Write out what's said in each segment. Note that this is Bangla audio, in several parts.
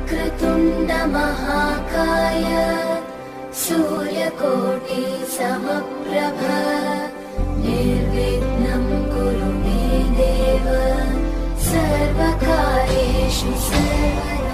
वक्रतुण्ड महाकाय सूर्यकोटि समप्रभ निर्विघ्नं कुरु मे देव सर्वकार्येषु सर्वदा।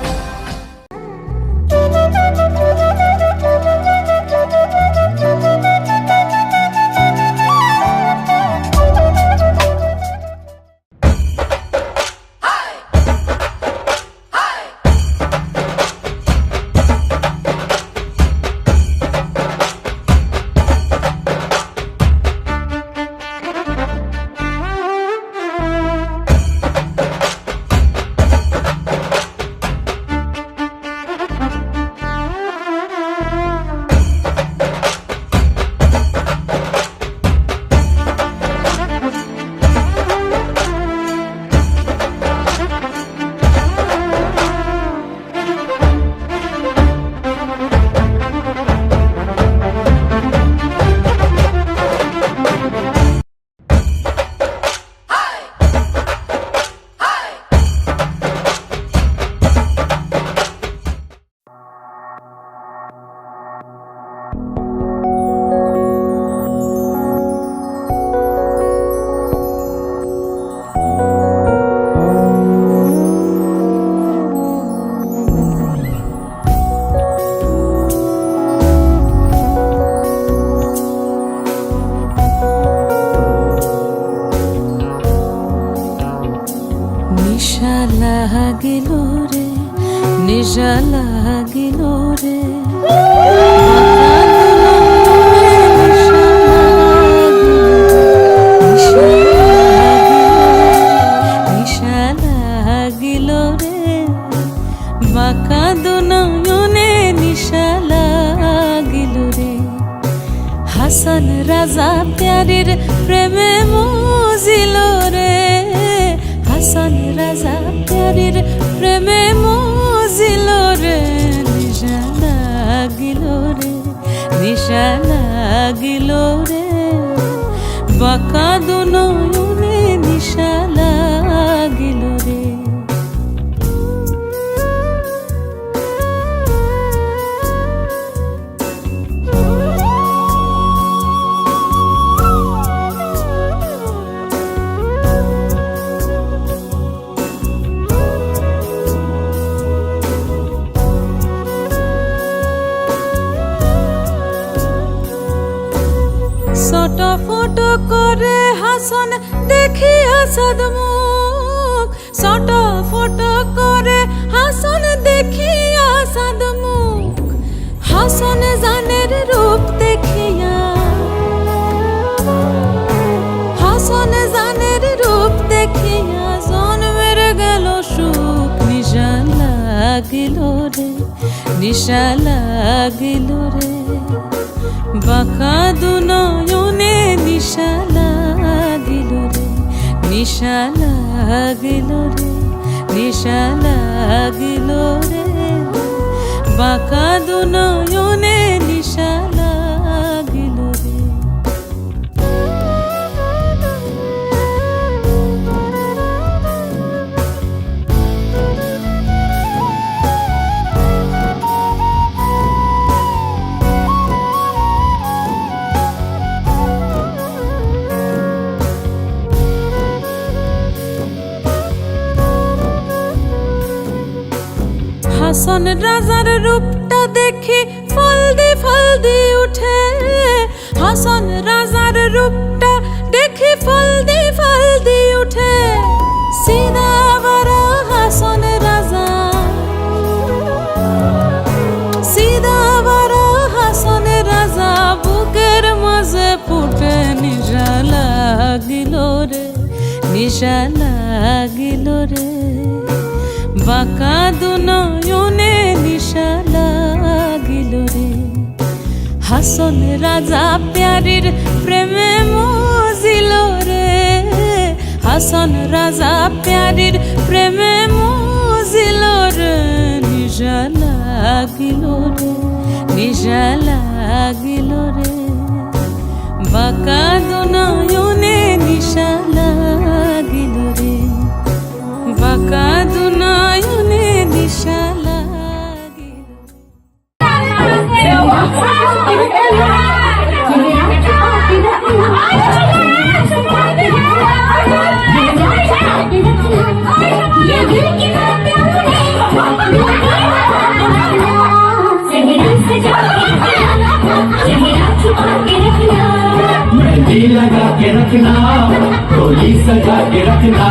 নিশা লাগিল রে নিশা লাগিল রে বাঁকা দুনয়নে নিশা লাগিল রে হাসান রাজা প্যারির প্রেমে মজিল রে হাসান রাজা প্যারির প্রেমে মজিল রে নিশা লাগিল রে নিশা লাগিল রে বাঁকা দুনয়নে নিশা লাগিল রে ফটো করে হাসান দেখি আসাদ মুখ ফটো করে হাসান দেখি আসাদ মুখ হাসান জানের রূপ দেখিয়া হাসান জানের রূপ দেখিয়া জন্মের গেল সুখ নিশা লাগিল রে নিশা লাগিল রে বাঁকা দুনয়নে নিশা লাগিল রে নিশা লাগিল রে নিশা লাগিল রে বাঁকা দুনয়নে নিশা লাগিল রে হাসান রাজার রূপটা দেখি ফলদি উঠে হাসান রাজার রূপটা দেখি ফলদি উঠে সিধা বড় হাসান রাজা সিধা বড় হাসান রাজা বুকের মাঝে ফুটে নিশা লাগিল রে নিশা লাগিল রে বাঁকা দুনয়নে নিশা লাগিল রে হাসান রাজা প্যারির প্রেমে মজিল রে হাসান রাজা প্যারির প্রেমে মজিল রে নিশা লাগিল রে নিশা লাগিল রে বাঁকা দুনয়নে নিশা লাগিল রে বাঁকা দুনয়নে নিশা লাগিল। मेहंदी लगा के रखना, डोली सजा के रखना।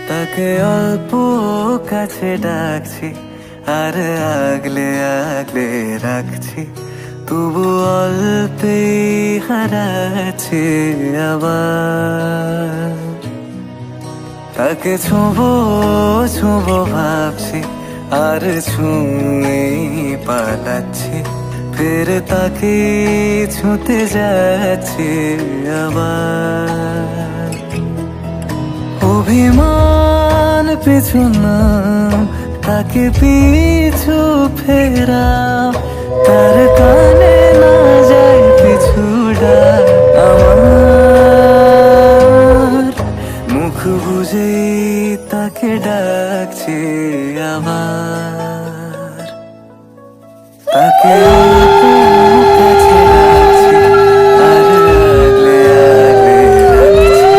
তাকে অল্প কাছে ডাকছি আর আগলে আগলে রাখছি, তবু অল্পে হারাচ্ছে আবার। তাকে ছোঁবো ছোঁবো ভাবছি আর ছুঁয়ে পালাচ্ছি, ফের তাকে ছুঁতে যাচ্ছে আবার। অভিমান পিছু না, তাকে পিছু ফেরাও, তার কানে না যায় পিছু ডাক আমার। মুখ বুঝেই তাকে ডাকছে আবার। তাকে অল্প কাছে রাখছি আর আগলে আগলে রাখছি,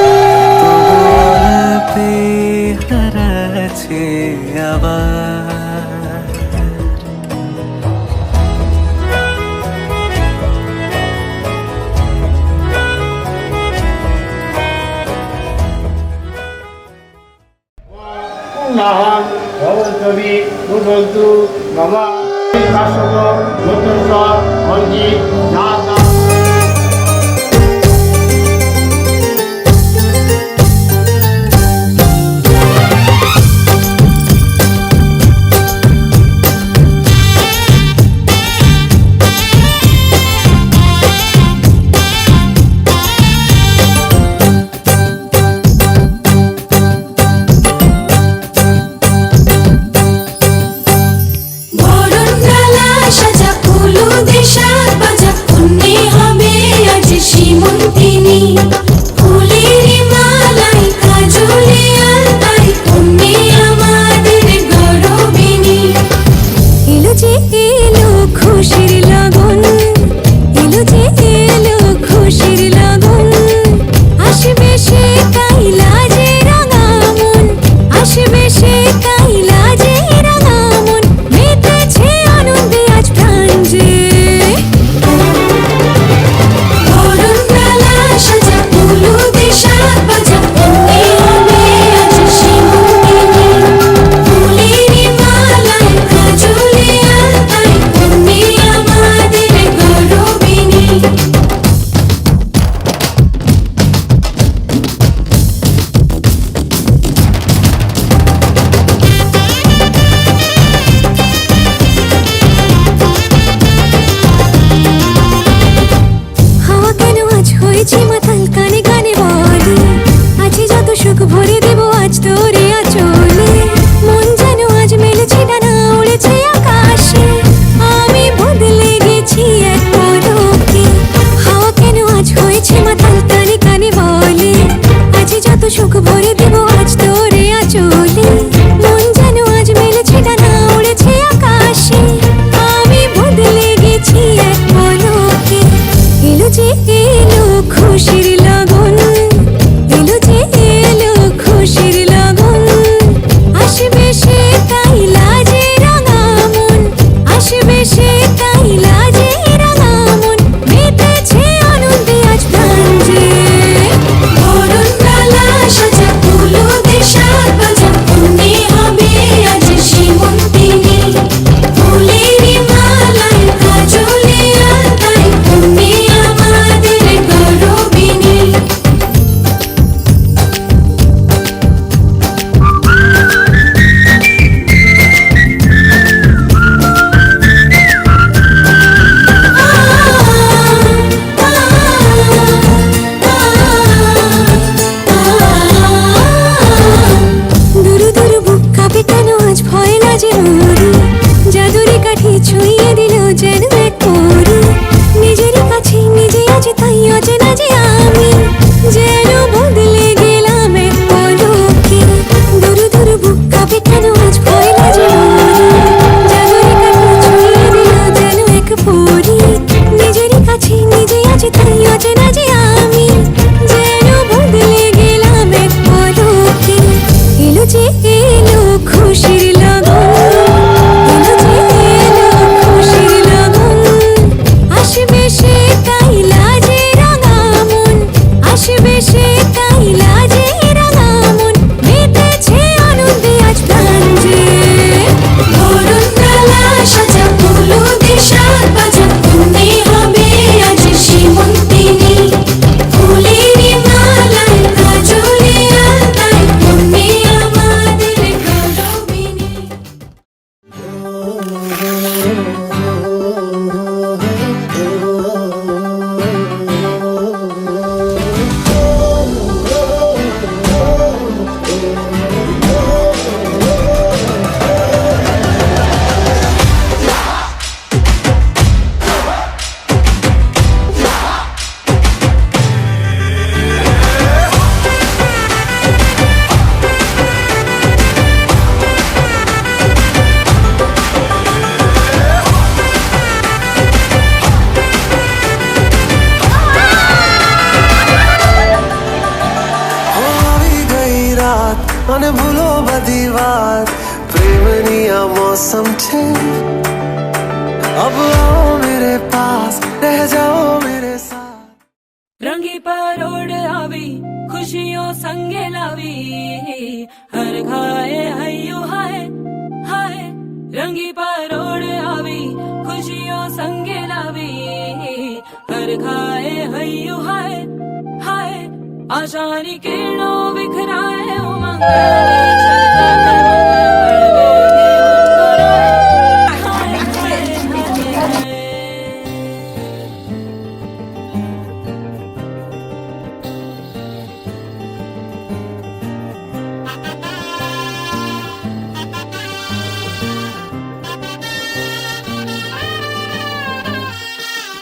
তবু অল্পে হারাচ্ছে আবার। নাহং ভবন্তবি ভূতন্তু মম শাশ্বত নতুন মঞ্জি জাতা। সুখ ভরে দেব আজ তোরে আঁচলে মন যেন আজ মেলেছে ডানা উড়েছে আকাশে আমি বদলে গেছি এক পলকে এলো যে এলো খুশির লগন এলো যে এলো খুশির লগন আসবে সে তাই লাজে রাঙা মন আসবে সে তাই লাজে রাঙা মন মেতেছে আনন্দে আজ প্রাণ যে বরণ ডালা সাজা ফুলো দেশার বাজা মনে হবে আজ সীমন্তিনী ফুলেরই মালায় কাজলে আলতায় তুমি আমাদের গৌরবিনী দুরু দুরু বুক কাঁপে কেন আজ ভয় লাজে ওরে জাদুরি কাঠি ছুঁয়ে দিল যেন এক পরি নিজেরই কাছে নিজে আছে তাই অচেনা যে আমি যেন বদলে গেলাম এক পলকে দুরু দুরু বুক কাঁপে কেন আজ ভয় লাজে ওরে জাদুরি কাঠি ছুঁয়ে দিল যেন এক পরি নিজেরই কাছে নিজে আছে তাই অচেনা যে আমি যেন বদলে গেলাম এক পলকে এলো যে এলো খুশির লগন এলো যে এলো খুশির লগন আসবে সে তাই লাজে রাঙা মন আসবে সে তাই লাজে রাঙা মন মেতেছে আনন্দে আজ প্রাণ যে বরণ ডালা সাজা ফুলো দেশার বাজা মনে হবে আজ সীমন্তিনী ফুলেরই মালায় কাজলে আলতায় তুমি আমাদের গৌরবিনী આવી ગઈ રાત અને ભૂલો બધી વાત પ્રેમની આ મૌસમ છે अब आओ मेरे पास रह जाओ मेरे साथ रंगी परोड़ आवी खुशियों संगे लावी हर खाए हय्यो हाय हाय रंगी परोड़ आवी खुशियों संगे लावी हर खाए हय्यो हाय हाय आशानी किरणों बिखराए उमंग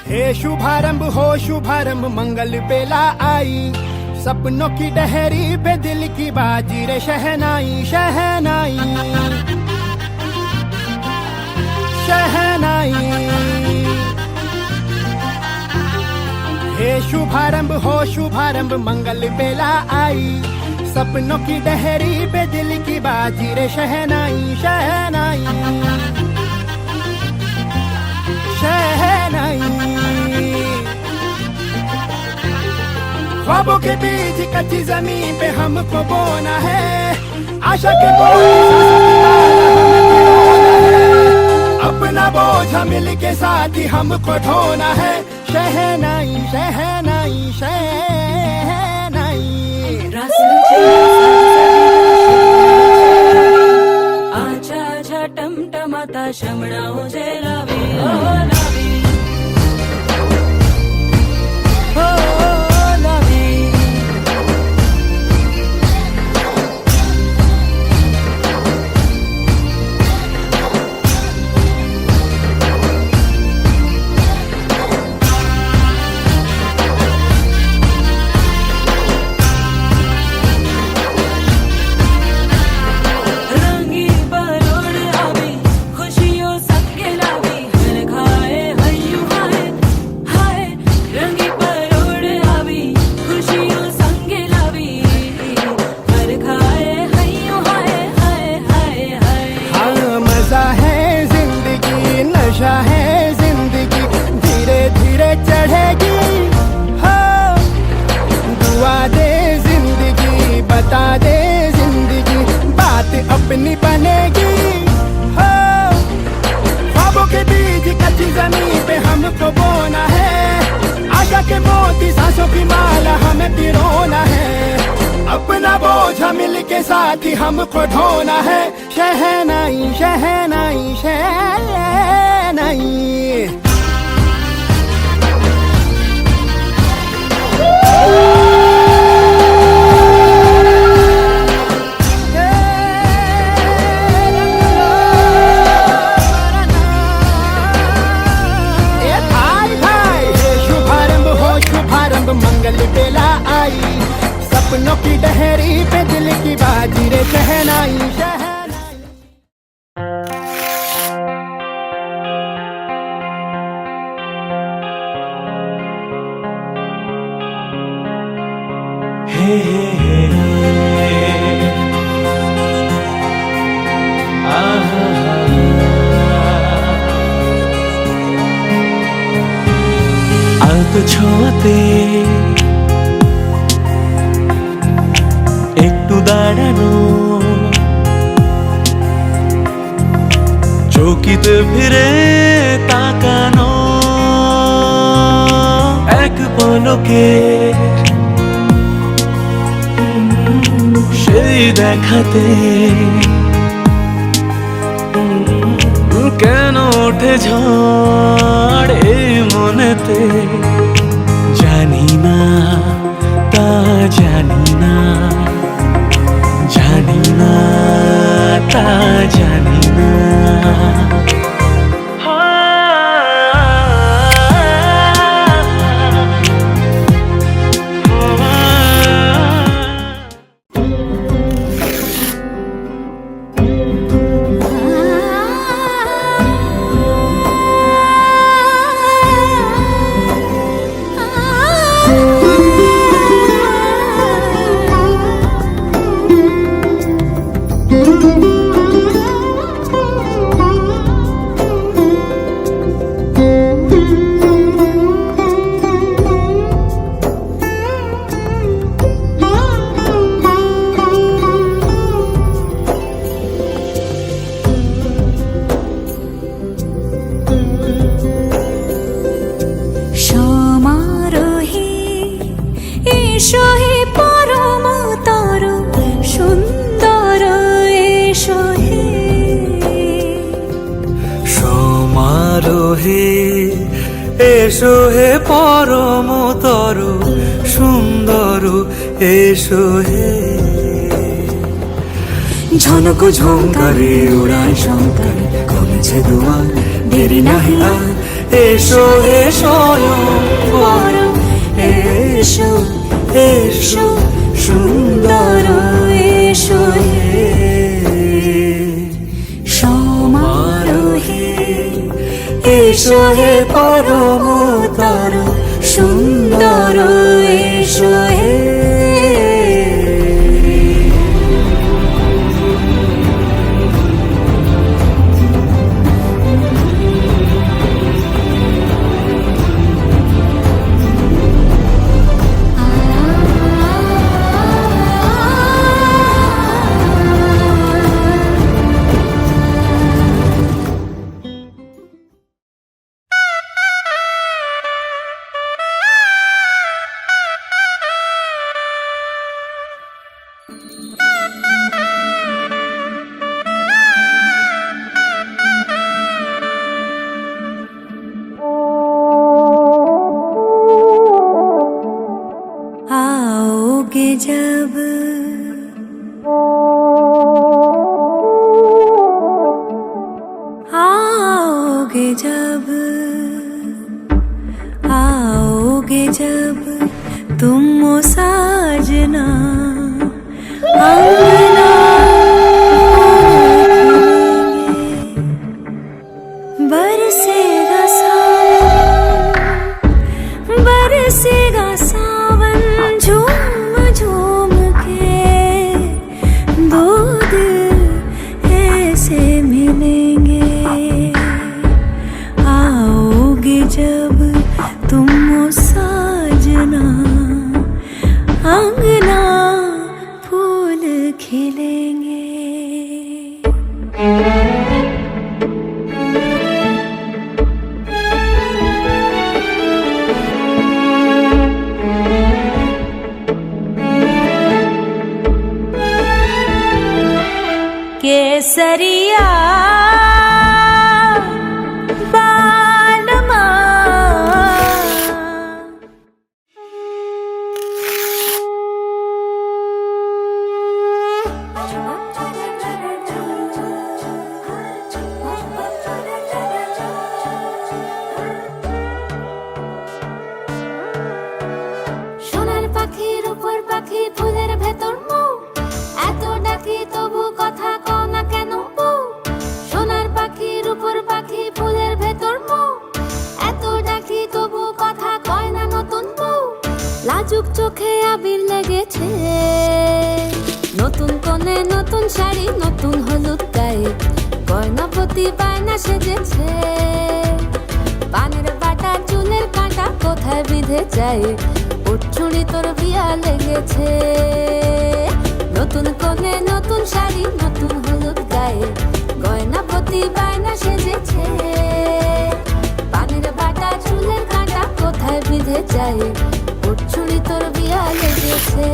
हे शुभारंभ हो शुभारंभ मंगल बेला आई सपनों की डहरी पे दिल की बाजी रे शहनाई शहनाई शहनाई हे शुभारंभ हो शुभारंभ मंगल बेला आई सपनों की डहरी पे दिल की बाजी रे शहनाई शहनाई शहनाई ख्वाबों के बीच कच्ची जमीन पे हमको बोना है आशा के बोझ अपना बोझ मिल के साथ ही हमको ढोना है शहनाई शहनाई शहनाई आजा आजा टमटमाता शमणाओ जे लावी ओ लावी ओ लावी मोती सांसों की माला हमें पिरोना है, अपना बोझ मिल के साथ ही हमको ढोना है। शहनाई शहनाई शहनाई। मंगल बेला आई, सपनों की डहरी पे दिल की बाजी रे शहनाई शहनाई। हे আলতো ছোঁয়াতে একটু দাঁড়ানো, চৌকিতে ফিরে তাকানো, এক পলকে সেই দেখাতে কেন ওঠে ঝড় এই মনেতে, জানি না তা জানি না, জানি না তা জানি না। এসো হে পরমতর সুন্দর, এসো হে ঝনক ঝঙ্কারে উড়ায় শঙ্কারে, খুলেছে দুয়ার দেরি নাহি আর, এসো হে স্বয়ং বর, এসো এসো সুন্দর, এসো হে সমারোহে, এসো হে পরমতর সুন্দর, এসো হে। आओगे जब आओगे जब आओगे जब तुम साजना अंगना बरसेगा सावन, बरसेगा सावन, झूम झूम के दो दिल ऐसे मिलेंगे। आओगे जब तुम साजना अंगना फूल खिले। केसरिया बालमा সোনার পাখির উপর পাখি ফুলের ভেতর মৌ এত ডাকি তবু কথা কও না কেন বউ সোনার পাখির উপর পাখি ফুলের ভেতর মৌ এত ডাকি তবু কথা কয় না নতুন বউ লাজুক চোখে আবির লেগেছে নতুন কোণে নতুন শাড়ি নতুন হলুদ গায়ে গয়নাপতি বায়না সেজেছে পানের বাটা চুলের কাঁটা কোথায় বিঁধে যায় উঠছুড়ি তোর বিয়া লেগেছে নতুন কোণে নতুন শাড়ি নতুন হলুদ গায়ে গয়নাপতি বায়না সেজেছে পানের বাটা চুলের কাঁটা কোথায় বিঁধে যায় উঠছুড়ি তোর বিয়া লেগেছে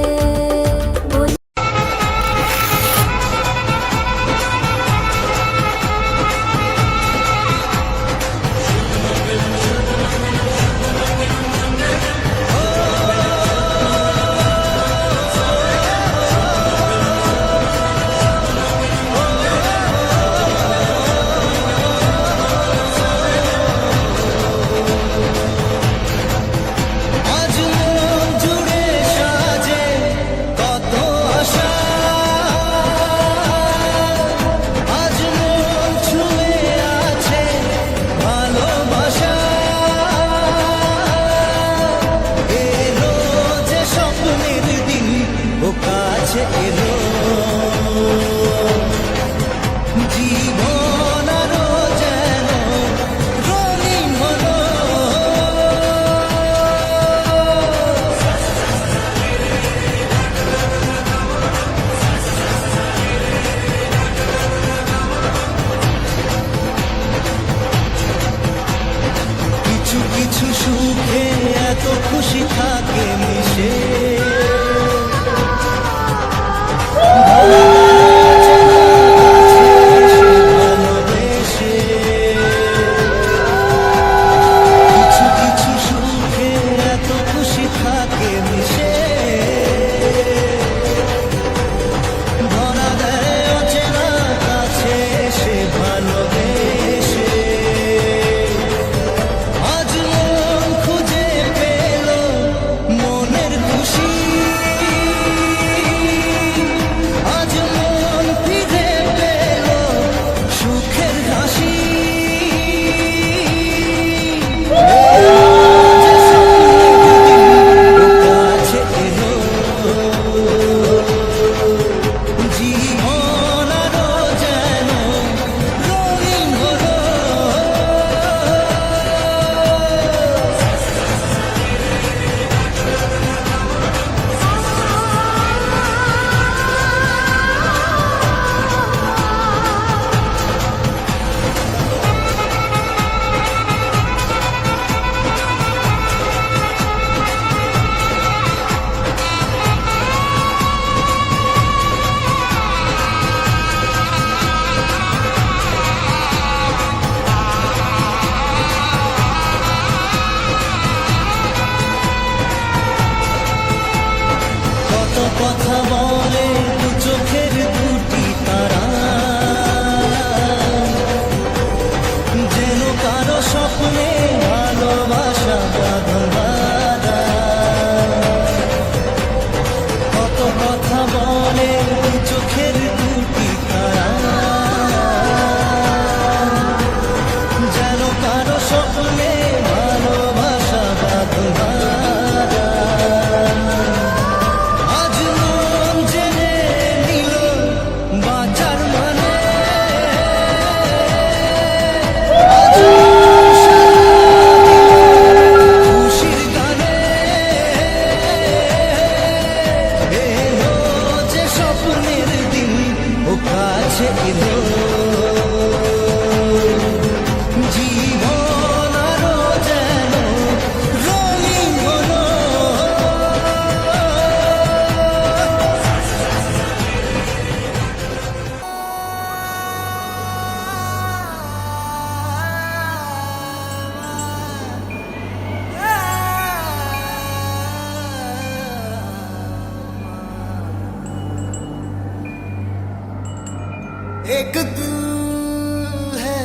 एक दिल है,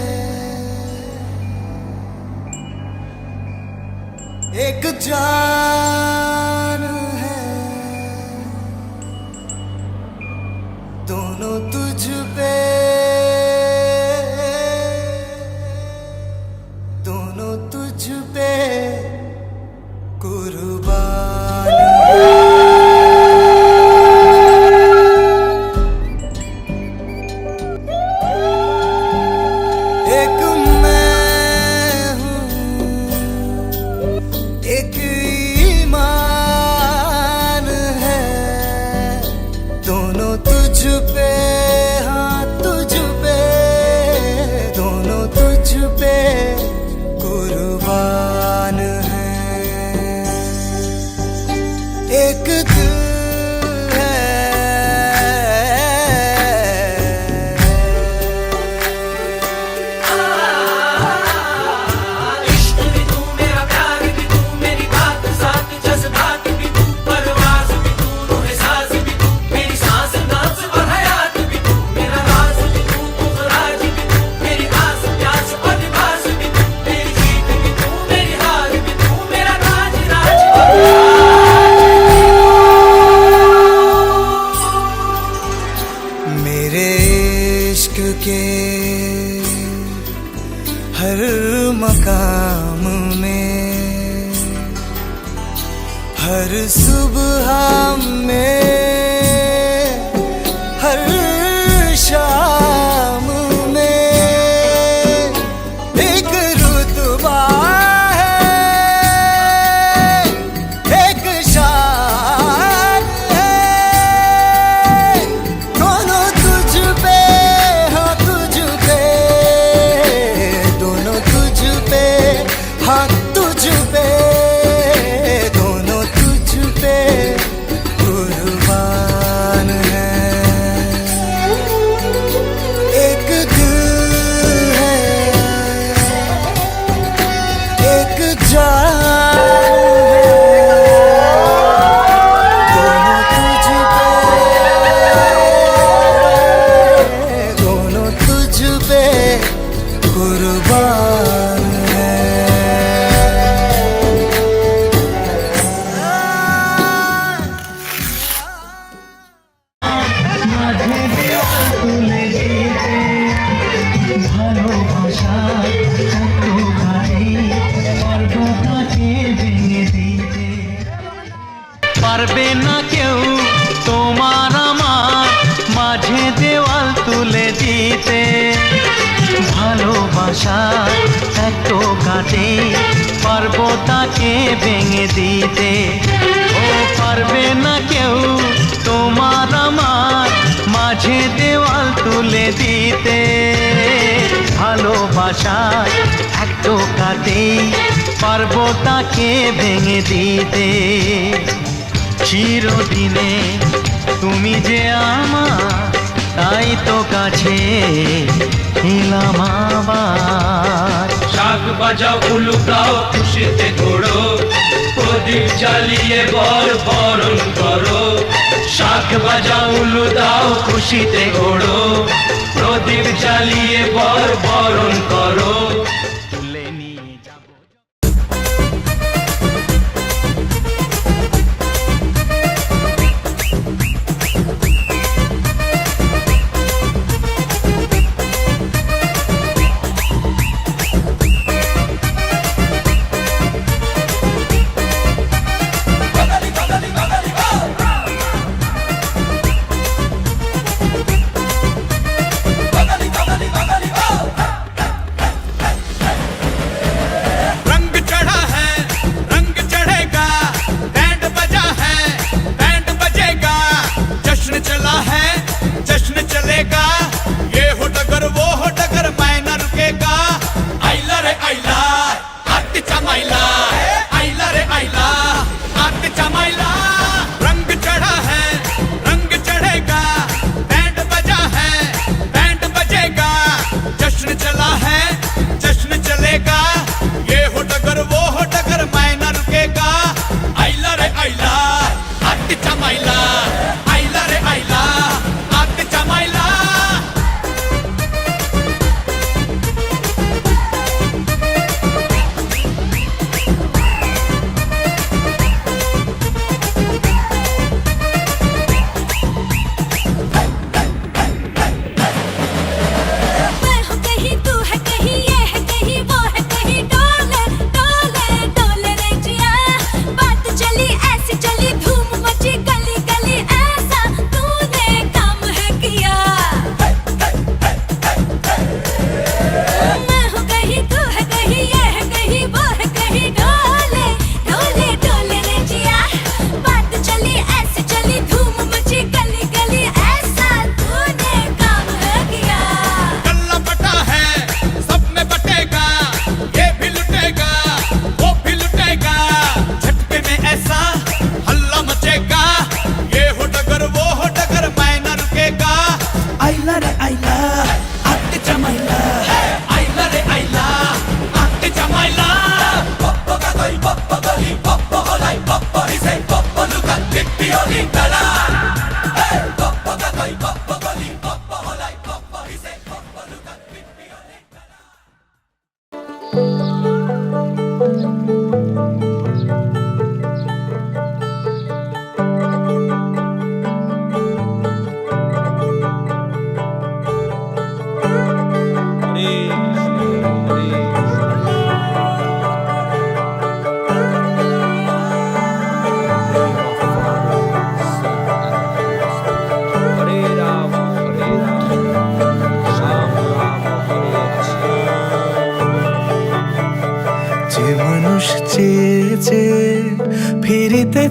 एक जान है, दोनों तुझ पे, दोनों तुझ पे कुर्बान एक मैं हूँ, एक ईमान है, दोनों तुझ पे, हाँ तुझ पे, दोनों तुझ पे कुर्बान है। एक दिल है, इश्क भी तू मेरा प्यार भी तू मेरी बात साथ जज्बात भी तू परवाज़ भी तू रूह साज़ भी तू मेरी सांस नाज़ और हयात भी तू मेरा राज भी तू ख़ुराज भी तू मेरी आस प्यास और लिबास भी तू मेरी जीत भी तू मेरी हार भी तू मेरा राज राज मेरे इश्क के हर मकाम में, हर सुबह में, हर शाम में एक रुतबा है, एक शान है, दोनों तुझ पे, हाँ तुझ पे, दोनों तुझ पे, हाँ तुझ पे, दोनों तुझ पे कुर्बान है। एक दिल है, एक जान है, दोनों तुझ पे कुर्बान है। ভালোবাসা এত গাড়ি পর্বতাকে ভেঙে দিতে পারবে না কেউ তোমার আমার মাঝে দেওয়াল তুলে দিতে। ভালোবাসা এত কাটে পর্বতাকে ভেঙে দিতে। ও পারবে না কেউ তোমার আমার মাঝে দেওয়াল তুলে দিতে। ভালোবাসায় এত কাটে পর্বতাকে ভেঙে দিতে। চিরদিনে তুমি যে আমার, তাই তো কাছে এলাম আবার। শাক বাজাও উলুকাও খুশিতে ঘোড়ো, প্রদীপ জ্বালিয়ে বরণ করো। শাক বাজাও উলু দাও খুশিতে ঘোড়ো, প্রদীপ জ্বালিয়ে বরণ করো। তুলে নিয়ে যাবো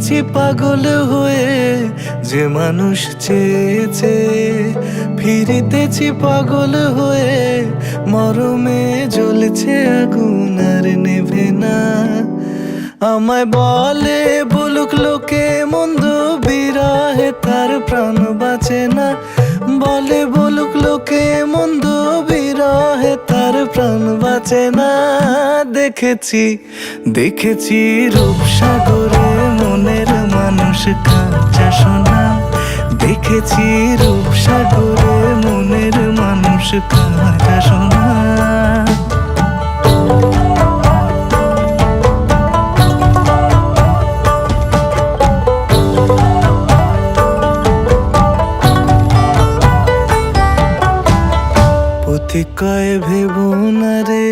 ফিরেতেছি পাগল হয়ে, যে মানুষ চেয়েছে ফিরিতেছি পাগল হয়ে, মরমে জ্বলছে আগুন আর নেভে না। আমায় বলে বলুক লোকে মন্দ, বিরহে তার প্রাণ বাঁচে না। বলে বলুক লোকে মন্দ, বিরহে তার প্রাণ বাঁচে না। দেখেছি দেখেছি রূপসাগরে মনের মানুষ কাঁচা সোনা। দেখেছি রূপসাগরে মনের মানুষ কাঁচা সোনা। কয় ভেবো না রে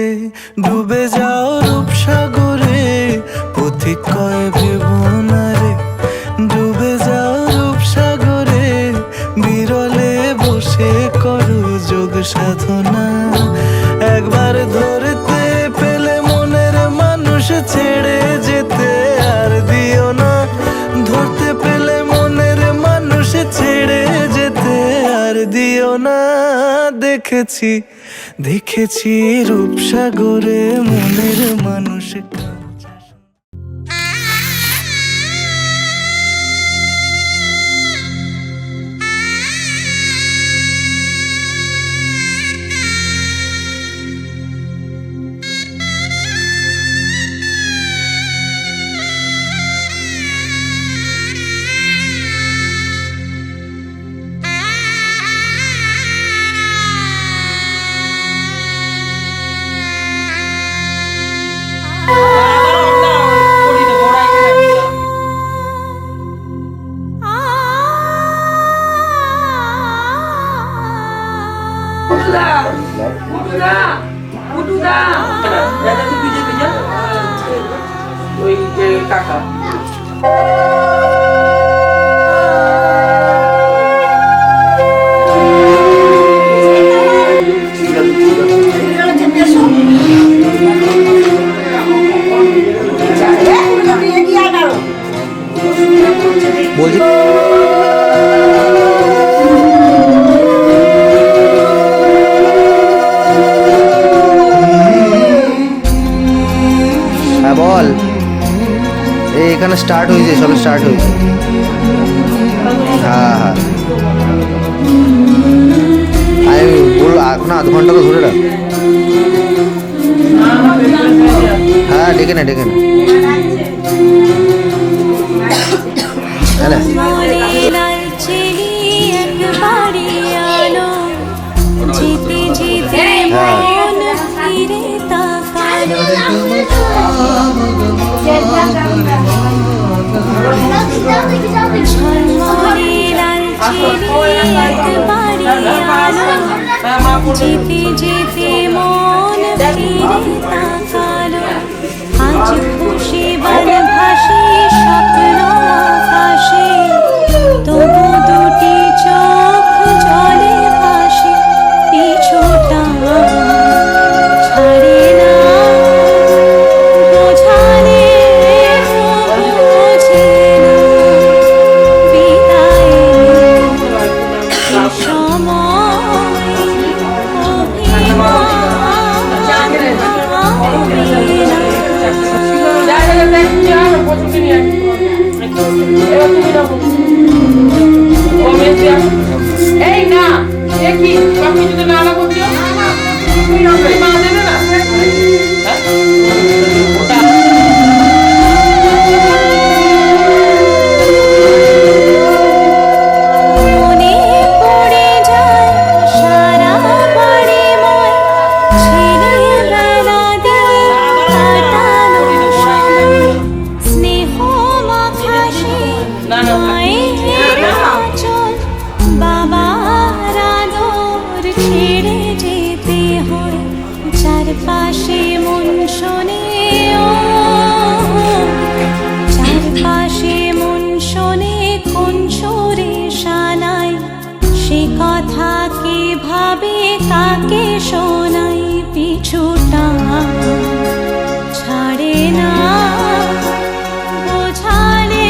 ডুবে যাও রূপসাগরে, পথিক কয় ভেবো না রে ডুবে যাও রূপসাগরে। বিরলে বসে করো যোগ সাধনা, একবার ধরতে পেলে মনের মানুষ ছেড়ে যেতে আর দিও না। ধরতে পেলে মনের মানুষ ছেড়ে যেতে আর দিও না। দেখেছি দেখেছি রূপসাগরে মনের মানুষ। কাকা বলছি বল এখানে স্টার্ট হয়েছে, সবে স্টার্ট হয়েছে। হ্যাঁ হ্যাঁ আমি বললো এখন আধ ঘন্টা তো ধরে রাখ। হ্যাঁ ডেকে না ডেকে না। যেতে যেতে মন ফিরে তাকালো, আজ খুশি বনভাসী স্বপ্ন আকাশে, তবু দুটি চোখ জলে ভাসে, পিছুটা ছাড়ে না। বোঝালে বোঝে না বিদায় সময়। এই না দেখি সবকিছু তো নানা করছো মা দেবে না। চারপাশে মন শোনে, চারপাশে মন শোনে কোন সুরে শানাই, সে কথা কে ভাবে কাকে শোনাই, পিছুটা ছাড়ে না বোঝালে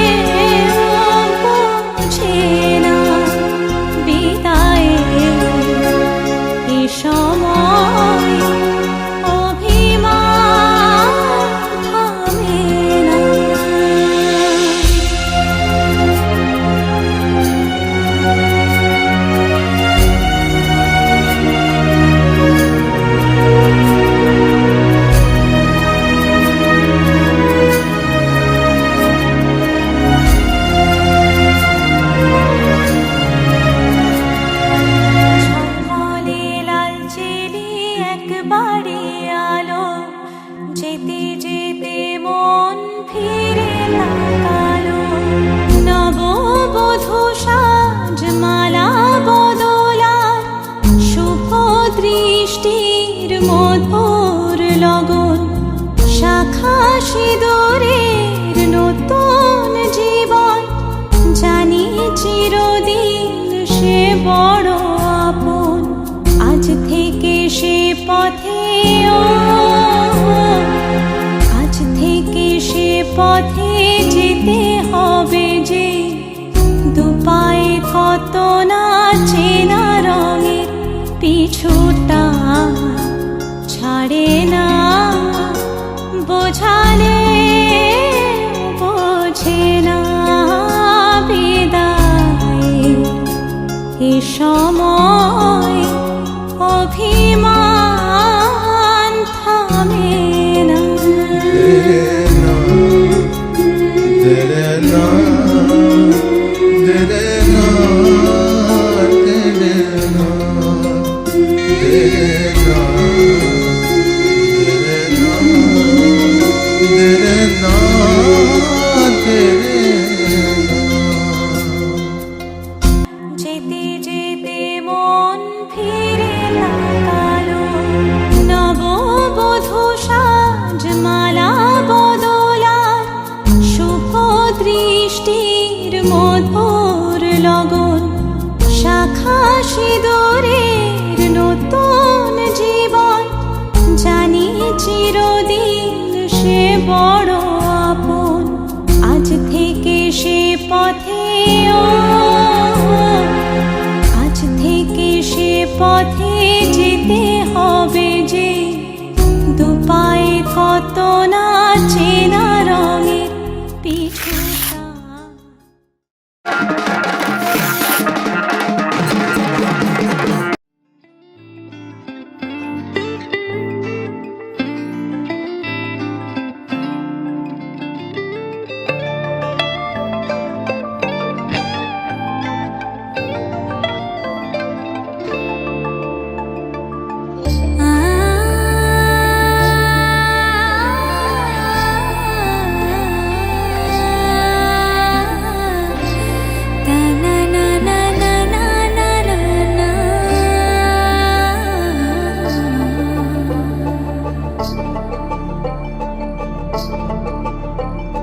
মধুর লগন শাখা সিঁদুরের নতুন জীবন জানি চিরদিন সে বড় আপন আজ থেকে সে পথে আজ থেকে সে পথে যেতে হবে যে দুপায়ে কত না চেনা রঙের পিছুটা ছাড়ে না বোঝালে বোঝে না বিদায় এ সময় অভিমান থামে না যেতে যেতে মন ফিরে তাকালো নববধূ সাজমালা বদলার শুভ দৃষ্টির মধুর লগন শাখা সিঁদুরের নতুন জীবন জানি চিরদিন সে বড় আপন আজ থেকে সে পথে আজ থেকে সে পথে যেতে হবে যে দুপায়ে কত না চেনা রঙের পিছুটা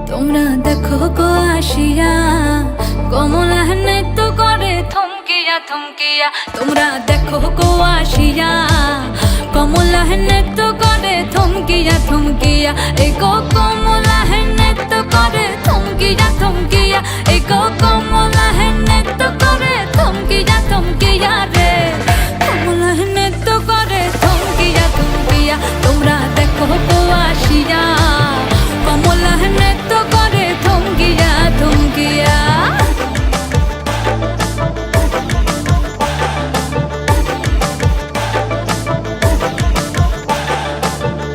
তোমরা দেখো গো আসিয়া কমলা নৃত্য করে থমকিয়া থমকিয়া তোমরা দেখো গো আসিয়া কমলা নৃত্য করে থমকিয়া থমকিয়া এই গো কমলা নৃত্য করে থমকিয়া থমকিয়া এই গো কমলা নৃত্য করে থমকিয়া থমকিয়া রে কমলা নৃত্য করে থমকিয়া থমকিয়া তোমরা দেখো গো আসিয়া কমলা নৃত্য করে থমকিয়া থমকিয়া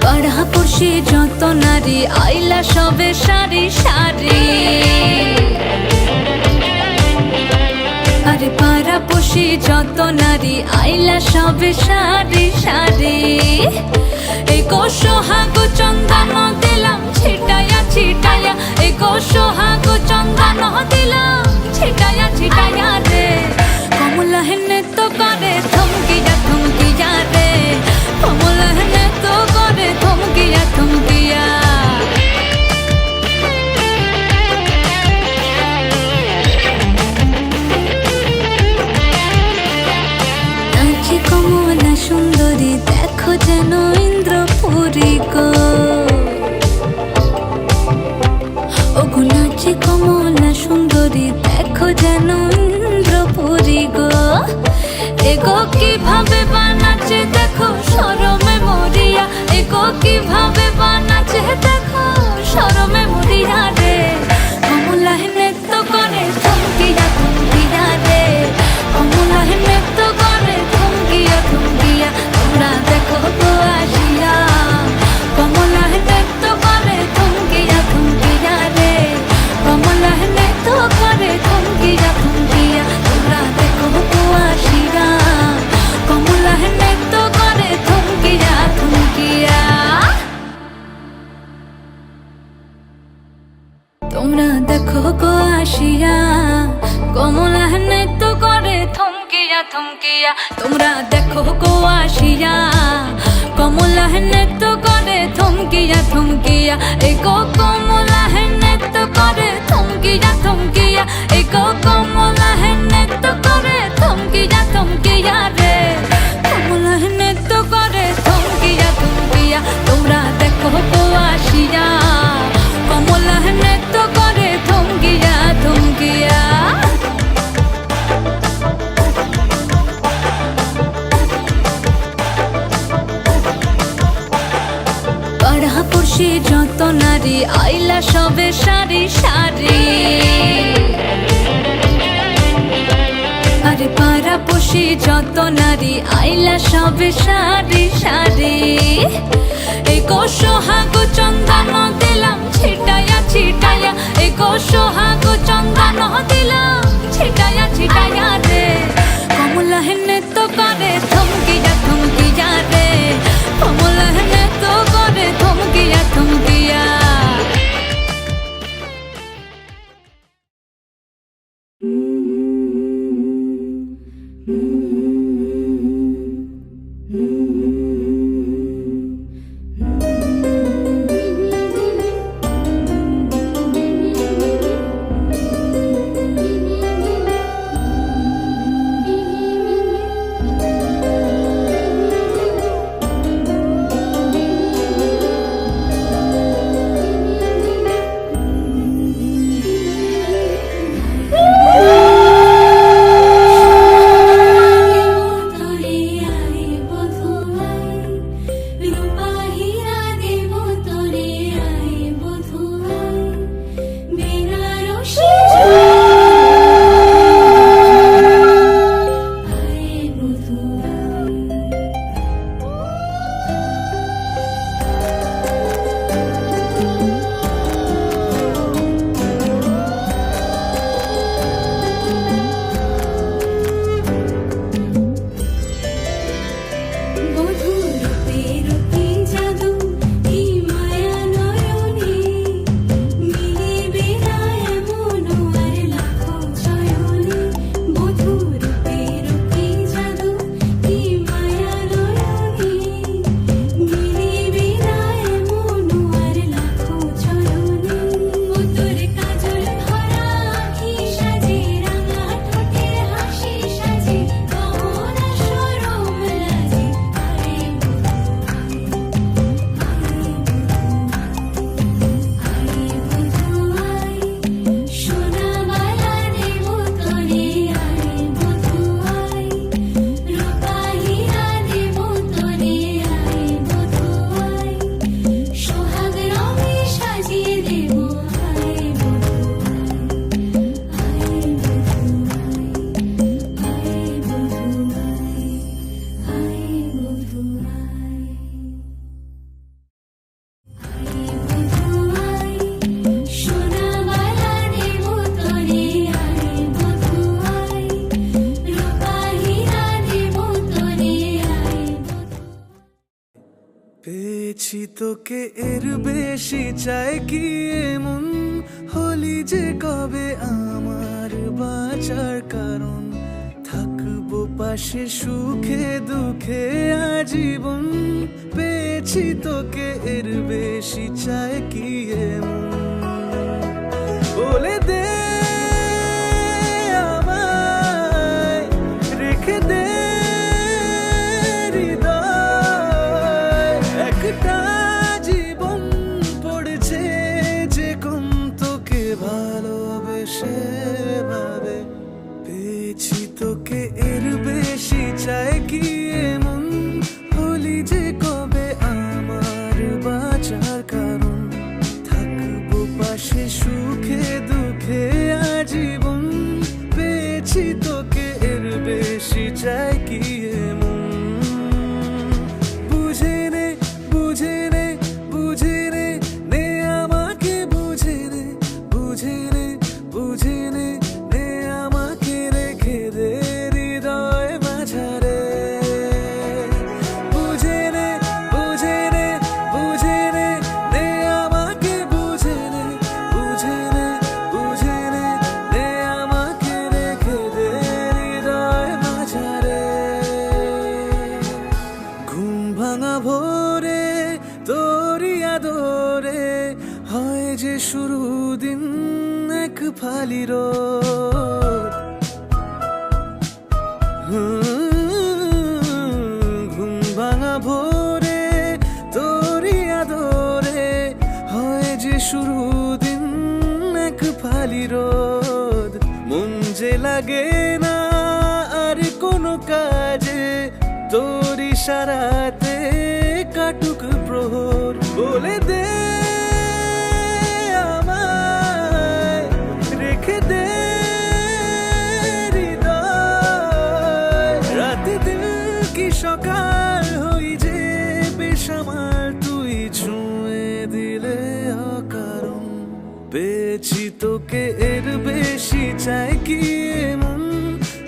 পাড়াপড়শি যত নারী আইলা সবে সারি সারি আরে পাড়াপড়শি যত নারী আইলা সবে সারি সারি এই গো সোহাগ চন্দন দিলাম ছিটায়া ছিটায়া এই গো সোহাগ চন্দন দিলাম ছিটায়া ছিটায়া রে কমলা নৃত্য করে থমকিয়া থমকিয়া রে কমলা নৃত্য করে থমকিয়া থমকিয়া নাচে কমলা সুন্দরী দেখো যেন ইন্দ্রপুরী গো ওগো নাচে কমলা সুন্দরী দেখো যেন ইন্দ্রপুরী গো এগো কিভাবে বানাচ্ছে দেখো শরমে মরিয়া এগো কিভাবে বানাচ্ছে দেখো শরমে মরিয়া রে কমলা নৃত্য করে থমকিয়া থমকিয়া রে কমলা নৃত্য করে থমকিয়া থমকিয়া তোমরা দেখো গো আসিয়া কমলা নৃত্য করে থমকিয়া থমকিয়া রে কমলা নৃত্য করে থমকিয়া থমকিয়া তোমরা দেখো গো আসিয়া কমলা নৃত্য করে থমকিয়া থমকিয়া তোমরা দেখো গো আসিয়া কমলা নৃত্য করে থমকিয়া থমকিয়া তোমরা দেখো গো আসিয়া কমলা নৃত্য করে থমকিয়া থমকিয়া এগো কমলা নৃত্য করে থমকিয়া থমকিয়া এগো কমলা নৃত্য করে থমকিয়া থমকিয়া রে কমলা নৃত্য করে থমকিয়া থমকিয়া তোমরা দেখো তো আসিয়া কমলা নৃত্য করে থমকিয়া থমকিয়া পাড়াপড়শি যত নারী আইলা সবে সারি সারি আরে পাড়াপড়শি যত নারী আইলা সবে সারি সারি এগো সোহাগ চন্দন দিলাম ছিটায়া ছিটায়া এগো সোহাগ চন্দন দিলাম ছিটায়া ছিটায়া রে কমলা নৃত্য করে থমকিয়া থমকিয়া রে কমলা নৃত্য করে থমকিয়া থমকিয়া পেয়েছি তোকে এর বেশি চাই কি এমন হলি যে কবে আমার বাঁচার কারণ থাকবো পাশে সুখে দুঃখে আজীবন পেয়েছি তোকে এর বেশি চাই কি এমন বলে দে আমায় রেখে দে একটা জীবন পড়েছে যে কোন তোকে ভালোবেসে ভাবে পেয়েছি তোকে এর বেশি চাই কি এমন হলি যে কবে আমার বাঁচার কারণ থাকবো পাশে সুখে দুঃখে আজীবন পেয়েছি তোকে এর বেশি চাই কি এমন রে যে লাগে না আর কোনো কাজে, তোর ইশারাতে কাটুক প্রহর। বলে দে আমায়, রেখে দে হৃদয়, রাতে দিল কি সকাল হই যে বেসামাল, তুই ছুঁয়ে দিলে অকারণ। পেয়েছি তোকে এর বেশি চাই কি এমন,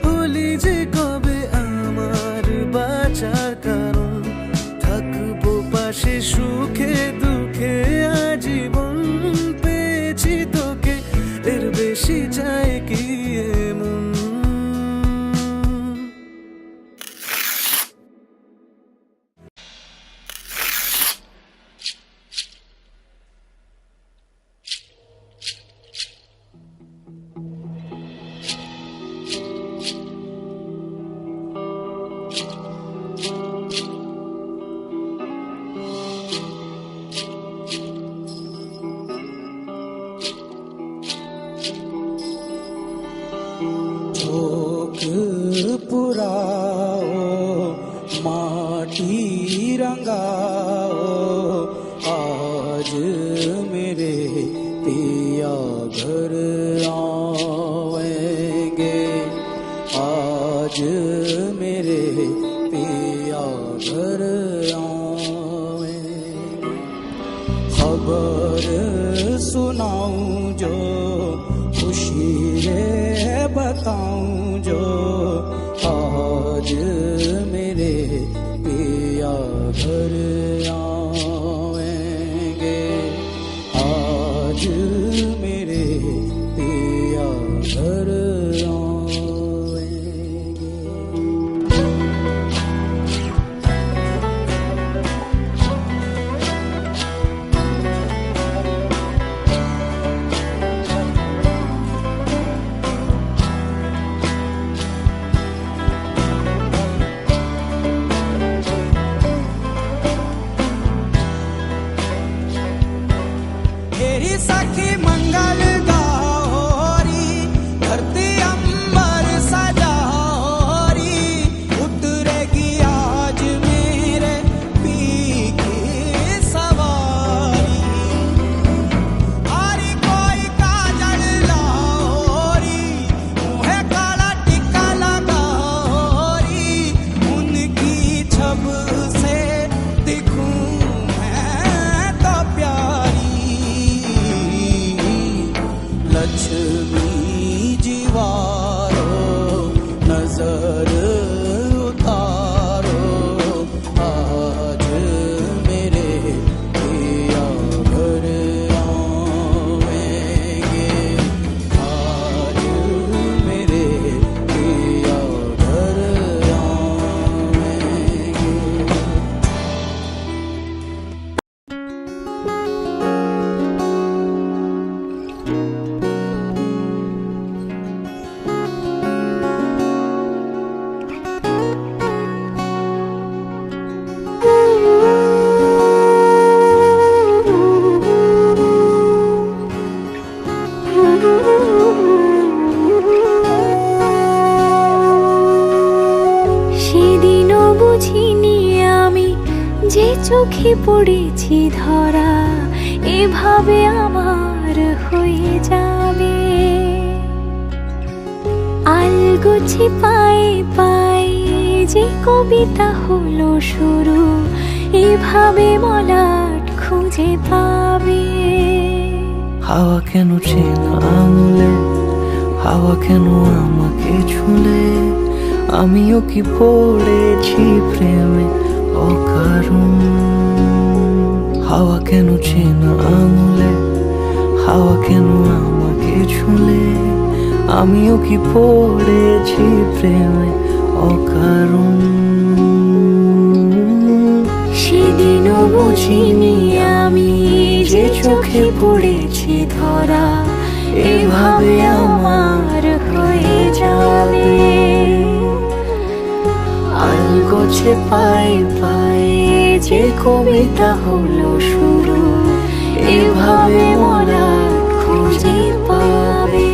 হলি যে কবে আমার বাঁচার কারণ। থাকবো পাশে সুখে দুঃখে আজীবন, পেয়েছি তোকে এর বেশি চাই কি এমন। पुराओ माटी रंगाओ, आज मेरे पिया घर आएंगे, आज मेरे पिया घर आएंगे। खबर सुनाऊं जो खुशी रे बताऊं जो, आज मेरे पिया घर आएंगे, आज मेरे पिया घर आएंगे। तेरी सखी मंगल गौरी, धरती अंबर सजारी, उतरेगी आज मेरे पी की सवारी। आरी कोई काजल लाओरी, मुहे काला टिक्का लगाओरी, उनकी छब से दिखूं मैं तो प्यारी। लक्ष्मी जीवारो नजर उतारो, आज मेरे पिया घर आएंगे, आज मेरे पिया घर आएंगे। সেদিনও বুঝিনি আমি যে চোখে পড়েছি ধরা, এভাবে আমার হয়ে যাবে। আলগোছে পায়ে পায়ে যে কবিতা হলো শুরু, এভাবে মলাট খুঁজে পাবে। হাওয়া কেন চেনা আঙুলে, হাওয়া কেন আমাকে ছুলে, আমিও কি পড়েছি প্রেমে অকারণ। হাওয়া কেন চেনা আঙুলে, হাওয়া কেন আমাকে ছুলে, আমিও কি পড়েছি প্রেমে অকারণ। সেদিনও বুঝিনি আমি যে চোখে পড়েছি ধরা, এভাবে আমার হয়ে যাবে। আলগোছে পায়ে পায়ে যে কবিতা হলো শুরু, এভাবে মলাট খুঁজে পাবে।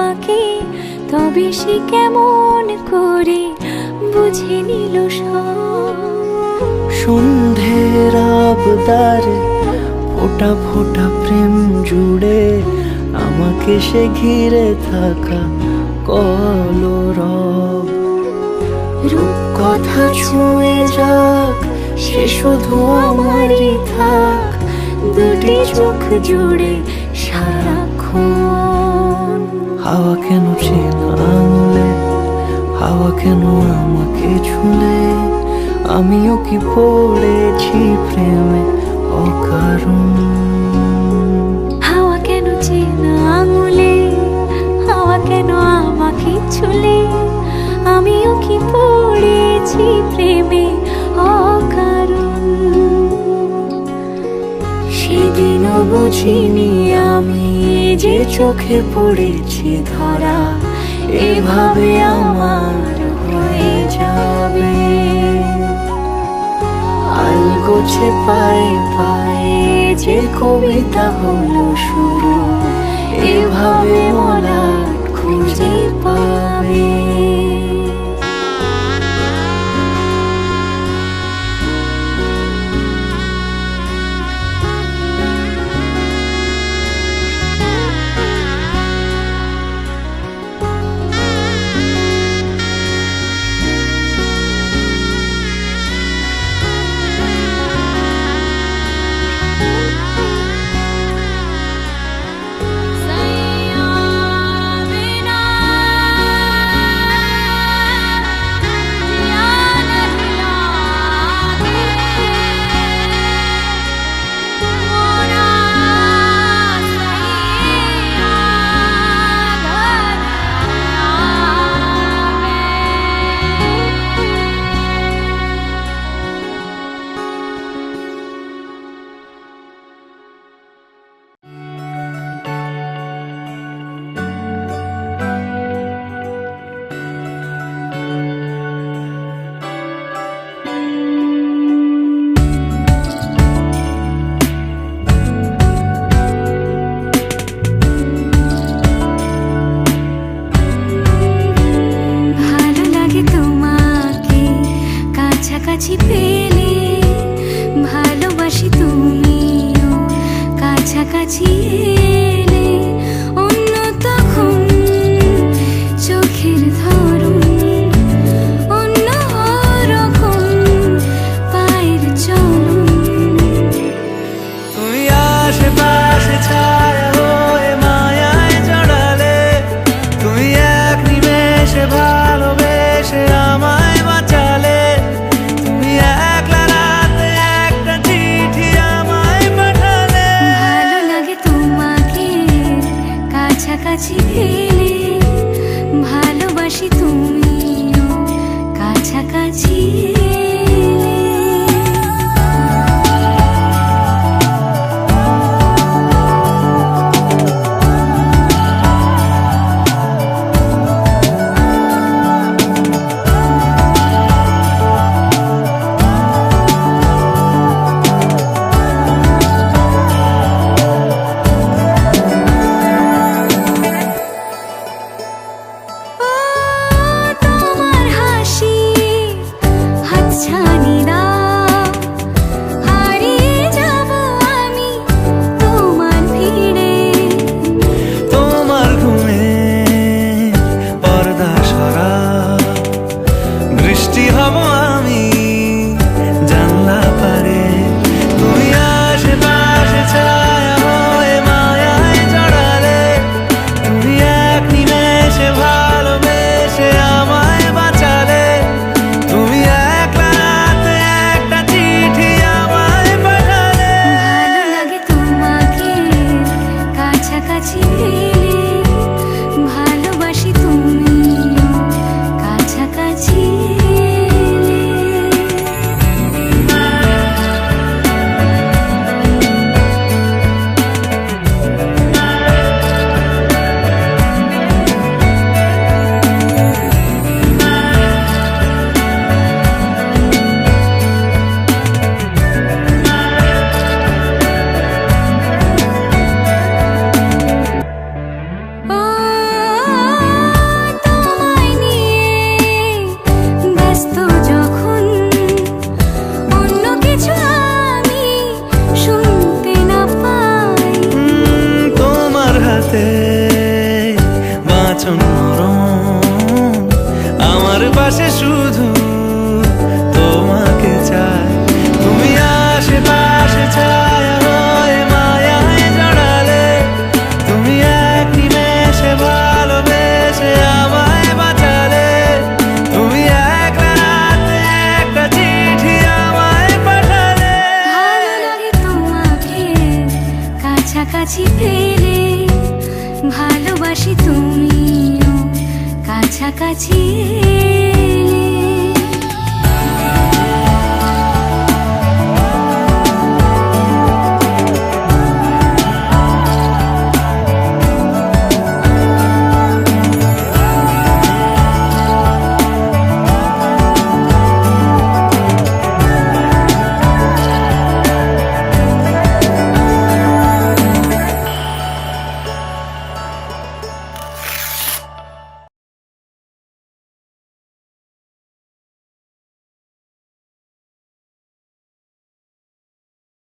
আমাকে, তবে সে কেমন করে বুঝে নিল সব। সন্ধ্যের আবদারে ফোটা ফোটা প্রেম জুড়ে আমাকে সে ঘিরে থাকা কলরব। রূপ কথা ছুঁয়ে যাক, সে শুধু আমারই থাক, দুটি চোখ জুড়ে সারাক্ষণ। হাওয়া কেন চেনা আঙুলে, হাওয়া কেন আমাকে ছুলে, আমিও কি পড়েছি প্রেমে অকারণ। হাওয়া কেন চেনা আঙুলে, হাওয়া কেন আমাকে ছুলে, আমিও কি পড়েছি প্রেমে অকারণ। সেদিনও বুঝিনি আমি যে চোখে পড়েছি ধরা, এভাবে আমার হয়ে যাবে। আলগোছে পায়ে পায়ে যে কবিতা হলো শুরু, এভাবে মলাট খুঁজে পাবে। Say আমার পাশে শুধু তোমাকে চাই। তুমি আশেপাশে ছায়া হয়ে মায়ায় জড়ালে, তুমি এক নিমেষে ভালোবেসে আমায় বাঁচালে, তুমি এক রাতে একটা চিঠি আমায় পাঠালে। ভালো লাগে তোমাকে কাছাকাছি পেলে, ভালোবাসি তুমিও কাছাকাছি